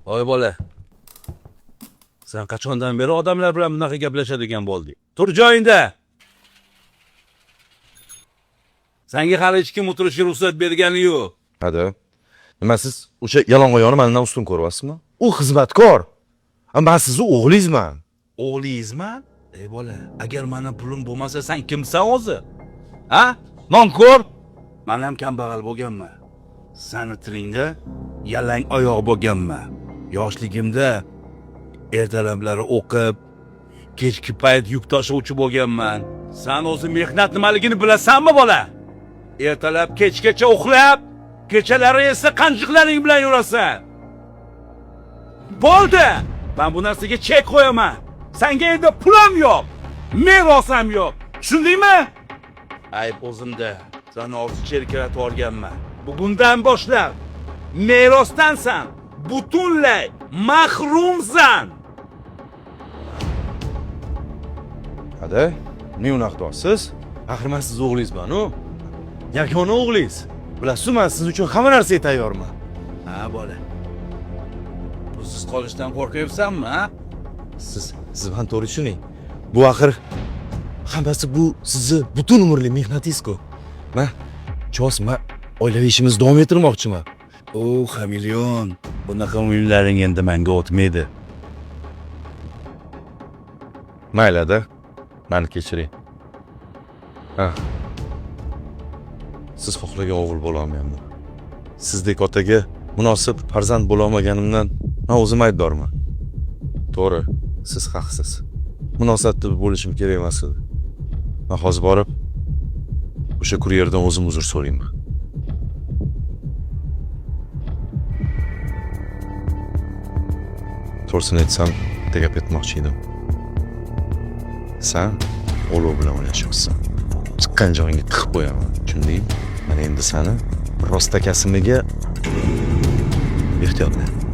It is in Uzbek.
Voy bola. Sen qachondan beri odamlar bilan bunaqa gaplashadigan bo'lding? Tur joyingda. Senga hali hech kim o'tirishga ruxsat bergani yo'q. Hadi. Nima siz o'sha yalang'oyoqni mendan ustun ko'ryapsizmi? U xizmatkor. Men sizning o'g'lingizman. O'g'lingizman? Ey bola, agar meni pulim bo'lmasa sen kimsan o'zi? Ha? Nonko'r? Men ham kambag'al bo'lganman. Seni tilingda yalang oyoq bo'lganman. Yoshligimda ertalablari o'qib, kechki payt yuk tashuvchi bo'lganman. Sen o'zi mehnat nimaligini bilasanmi bola? Ertalab kechgacha uxlab, kechalari esa qanjiqlaring bilan yurasan. Bo'ldi. Men bu narsaga chek qo'yaman. Senga endi pulim yo'q, meros ham yo'q. Tushundingmi? Ayb o'zimda. Seni og'zi cherkatib olganman. Bugundan boshlab merosdansan, butunlay mahrumsan. Hadi, men unaqdosiz. Axir men siz o'g'lingizman-ku. Yagona o'g'lingiz. Bilasizmi, men siz uchun hamma narsaga tayyorman. Ha, bola. Siz qolishdan qo'rqyapsanmi, ha? Siz bilan to'g'ri tushuning. Bu axir hammasi bu sizni butun umrlik mehnatingiz-ku. Men oilaviy ishimizni davom ettirmoqchiman. O, Xamilyon, bunaqa o'yinlaring endi menga o'tmaydi. Mayli-da, meni kechiring. Ha. Siz xohlagan o'g'il bo'la olmayman. Sizdek otaga munosib farzand bo'la olmaganimdan men o'zim aybdorman. To'g'ri, siz haqsiz. Munosabatli bo'lishim kerak emas edi. Men hozir borib o'sha kuryerdan o'zim uzr so'rayman. To'g'risini aytsam, tegab etmoqchi edim. Sen olov bilan o'ynashyapsan. Chiqqan joyingga tiqib qo'yaman. Tushundingmi? Men endi seni rostakasimiga ehtiyot bo'l.